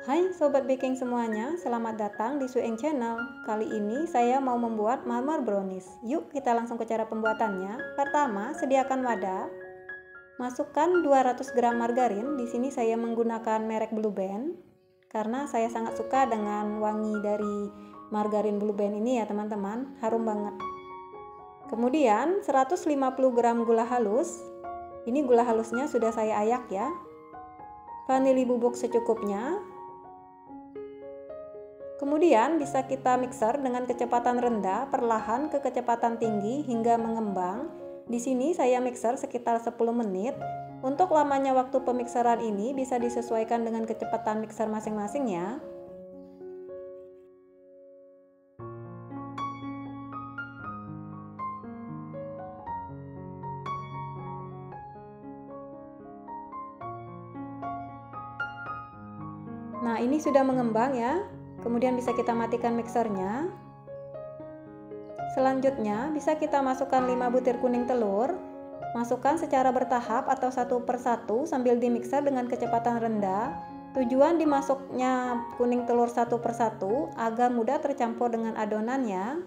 Hai Sobat Baking semuanya, selamat datang di Sueng Channel. Kali ini saya mau membuat marmer brownies. Yuk kita langsung ke cara pembuatannya. Pertama, sediakan wadah. Masukkan 200 gram margarin. Di sini saya menggunakan merek Blue Band karena saya sangat suka dengan wangi dari margarin Blue Band ini ya teman-teman, harum banget. Kemudian 150 gram gula halus. Ini gula halusnya sudah saya ayak ya. Vanili bubuk secukupnya. Kemudian bisa kita mixer dengan kecepatan rendah perlahan ke kecepatan tinggi hingga mengembang. Di sini saya mixer sekitar 10 menit. Untuk lamanya waktu pemikseran ini bisa disesuaikan dengan kecepatan mixer masing-masing ya. Nah, ini sudah mengembang ya. Kemudian bisa kita matikan mixernya. Selanjutnya bisa kita masukkan 5 butir kuning telur. Masukkan secara bertahap atau satu persatu sambil dimixer dengan kecepatan rendah. Tujuan dimasuknya kuning telur satu persatu agar mudah tercampur dengan adonan ya.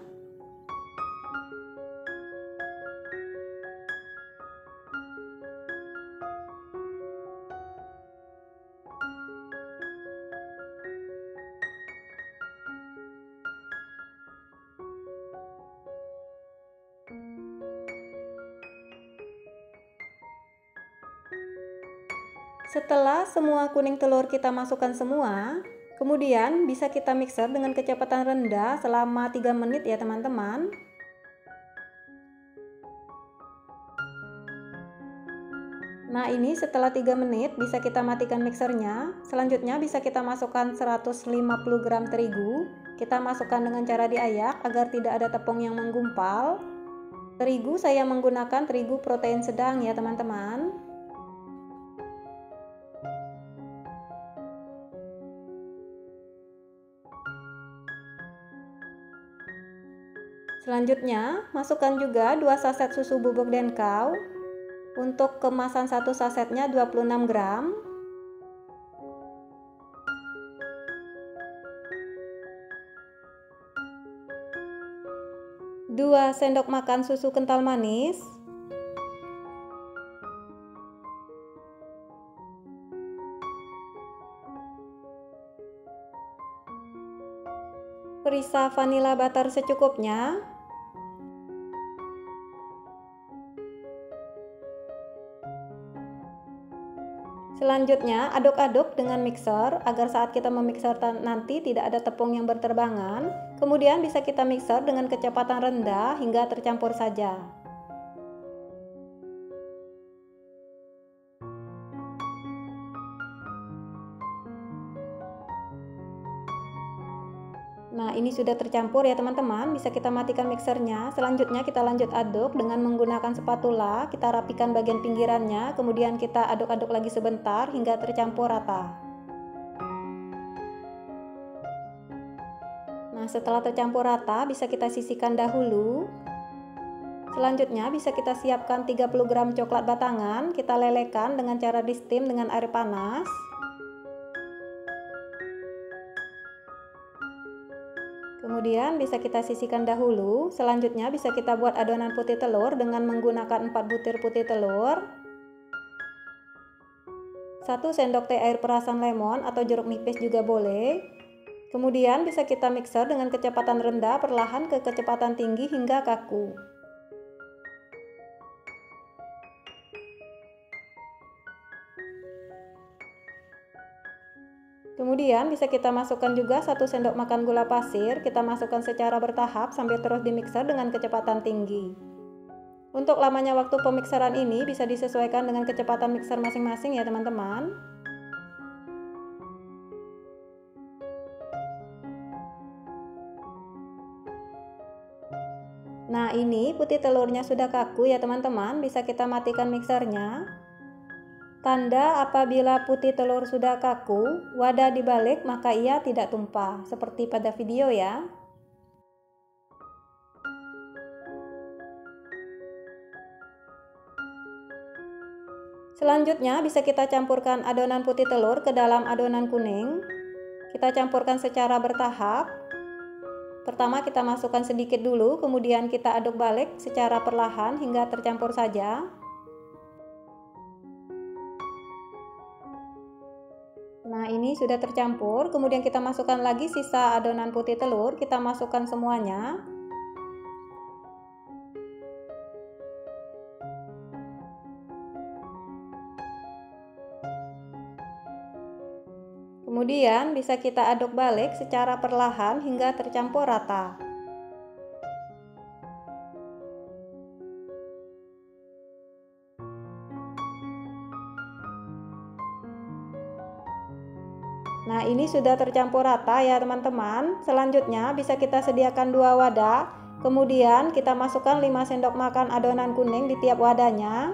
Setelah semua kuning telur kita masukkan semua, kemudian bisa kita mixer dengan kecepatan rendah selama 3 menit ya teman-teman. Nah, ini setelah 3 menit bisa kita matikan mixernya. Selanjutnya bisa kita masukkan 150 gram terigu. Kita masukkan dengan cara diayak agar tidak ada tepung yang menggumpal. Terigu saya menggunakan terigu protein sedang ya teman-teman. Selanjutnya, masukkan juga 2 saset susu bubuk denkau. Untuk kemasan 1 sasetnya 26 gram. Dua sendok makan susu kental manis. Perisa vanilla butter secukupnya. Selanjutnya aduk-aduk dengan mixer agar saat kita memixer nanti tidak ada tepung yang berterbangan. Kemudian bisa kita mixer dengan kecepatan rendah hingga tercampur saja. Nah, ini sudah tercampur ya teman-teman, bisa kita matikan mixernya. Selanjutnya kita lanjut aduk dengan menggunakan spatula. Kita rapikan bagian pinggirannya, kemudian kita aduk-aduk lagi sebentar hingga tercampur rata. Nah, setelah tercampur rata bisa kita sisihkan dahulu. Selanjutnya bisa kita siapkan 30 gram coklat batangan. Kita lelehkan dengan cara di steam dengan air panas. Kemudian bisa kita sisihkan dahulu. Selanjutnya bisa kita buat adonan putih telur dengan menggunakan 4 butir putih telur, 1 sendok teh air perasan lemon atau jeruk nipis juga boleh. Kemudian bisa kita mixer dengan kecepatan rendah perlahan ke kecepatan tinggi hingga kaku. Kemudian bisa kita masukkan juga 1 sendok makan gula pasir. Kita masukkan secara bertahap sambil terus dimixer dengan kecepatan tinggi. Untuk lamanya waktu pemikseran ini bisa disesuaikan dengan kecepatan mixer masing-masing ya teman-teman. Nah, ini putih telurnya sudah kaku ya teman-teman, bisa kita matikan mixernya. Tanda apabila putih telur sudah kaku, wadah dibalik maka ia tidak tumpah, seperti pada video ya. Selanjutnya bisa kita campurkan adonan putih telur ke dalam adonan kuning. Kita campurkan secara bertahap. Pertama kita masukkan sedikit dulu, kemudian kita aduk balik secara perlahan hingga tercampur saja. Nah, ini sudah tercampur, kemudian kita masukkan lagi sisa adonan putih telur, kita masukkan semuanya. Kemudian bisa kita aduk balik secara perlahan hingga tercampur rata. Nah, ini sudah tercampur rata ya teman-teman. Selanjutnya bisa kita sediakan 2 wadah. Kemudian kita masukkan 5 sendok makan adonan kuning di tiap wadahnya.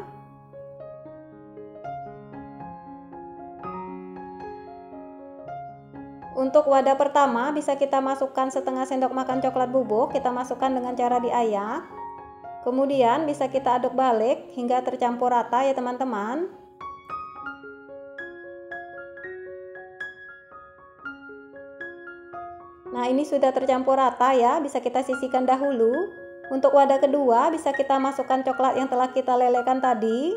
Untuk wadah pertama bisa kita masukkan setengah sendok makan coklat bubuk, kita masukkan dengan cara diayak. Kemudian bisa kita aduk balik hingga tercampur rata ya teman-teman. Nah, ini sudah tercampur rata ya, bisa kita sisihkan dahulu. Untuk wadah kedua bisa kita masukkan coklat yang telah kita lelehkan tadi.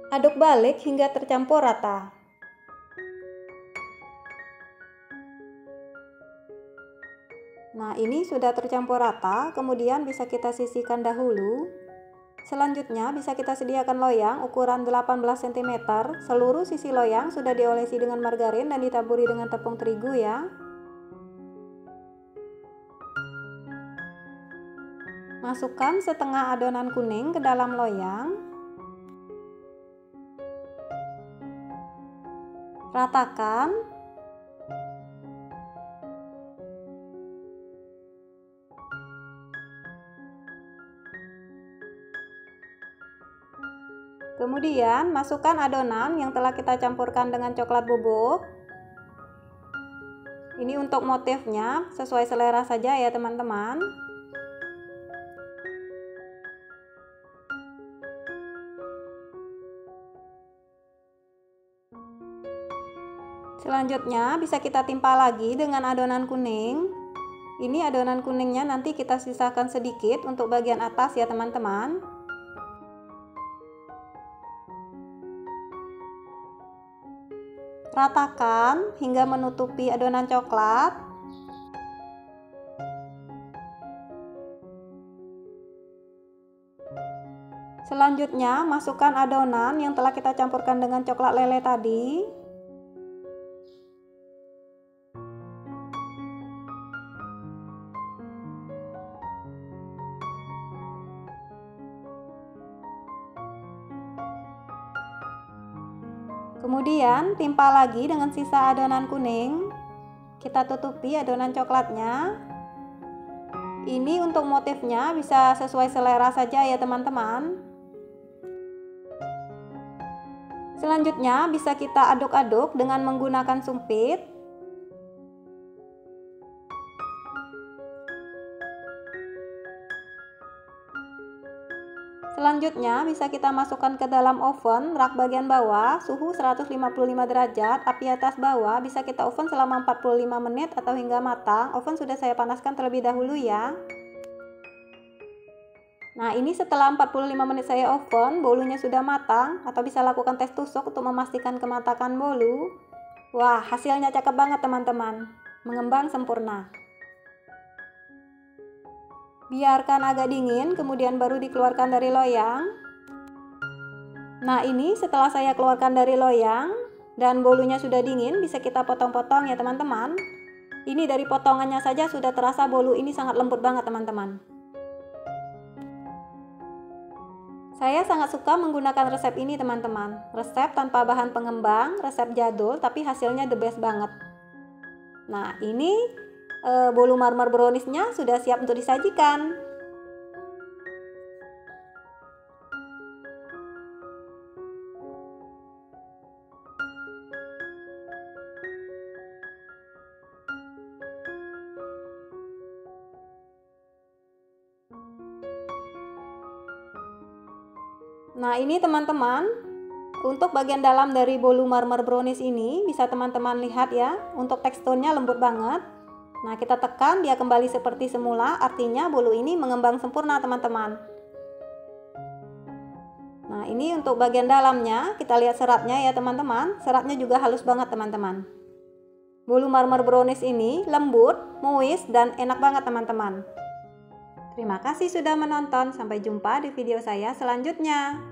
Aduk balik hingga tercampur rata. Nah, ini sudah tercampur rata, kemudian bisa kita sisihkan dahulu. Selanjutnya bisa kita sediakan loyang ukuran 18 cm. Seluruh sisi loyang sudah diolesi dengan margarin dan ditaburi dengan tepung terigu ya. Masukkan setengah adonan kuning ke dalam loyang. Ratakan. Kemudian masukkan adonan yang telah kita campurkan dengan coklat bubuk. Ini untuk motifnya sesuai selera saja ya teman-teman. Selanjutnya bisa kita timpa lagi dengan adonan kuning. Ini adonan kuningnya nanti kita sisakan sedikit untuk bagian atas ya teman-teman. Ratakan hingga menutupi adonan coklat. Selanjutnya masukkan adonan yang telah kita campurkan dengan coklat leleh tadi. Kemudian timpa lagi dengan sisa adonan kuning. Kita tutupi adonan coklatnya. Ini untuk motifnya bisa sesuai selera saja ya teman-teman. Selanjutnya bisa kita aduk-aduk dengan menggunakan sumpit. Selanjutnya bisa kita masukkan ke dalam oven rak bagian bawah suhu 155 derajat, api atas bawah, bisa kita oven selama 45 menit atau hingga matang. Oven sudah saya panaskan terlebih dahulu ya. Nah, ini setelah 45 menit saya oven, bolunya sudah matang, atau bisa lakukan tes tusuk untuk memastikan kematangan bolu. Wah, hasilnya cakep banget teman-teman, mengembang sempurna. Biarkan agak dingin, kemudian baru dikeluarkan dari loyang. Nah, ini setelah saya keluarkan dari loyang dan bolunya sudah dingin, bisa kita potong-potong ya teman-teman. Ini dari potongannya saja sudah terasa bolu ini sangat lembut banget teman-teman. Saya sangat suka menggunakan resep ini teman-teman. Resep tanpa bahan pengembang, resep jadul tapi hasilnya the best banget. Nah, ini bolu marmer browniesnya sudah siap untuk disajikan. Nah, ini teman-teman, Untuk bagian dalam dari bolu marmer brownies ini bisa teman-teman lihat ya, untuk teksturnya lembut banget. Nah, kita tekan dia kembali seperti semula, artinya bolu ini mengembang sempurna teman-teman. Nah, ini untuk bagian dalamnya, kita lihat seratnya ya teman-teman. Seratnya juga halus banget teman-teman. Bolu marmer brownies ini lembut, moist, dan enak banget teman-teman. Terima kasih sudah menonton, sampai jumpa di video saya selanjutnya.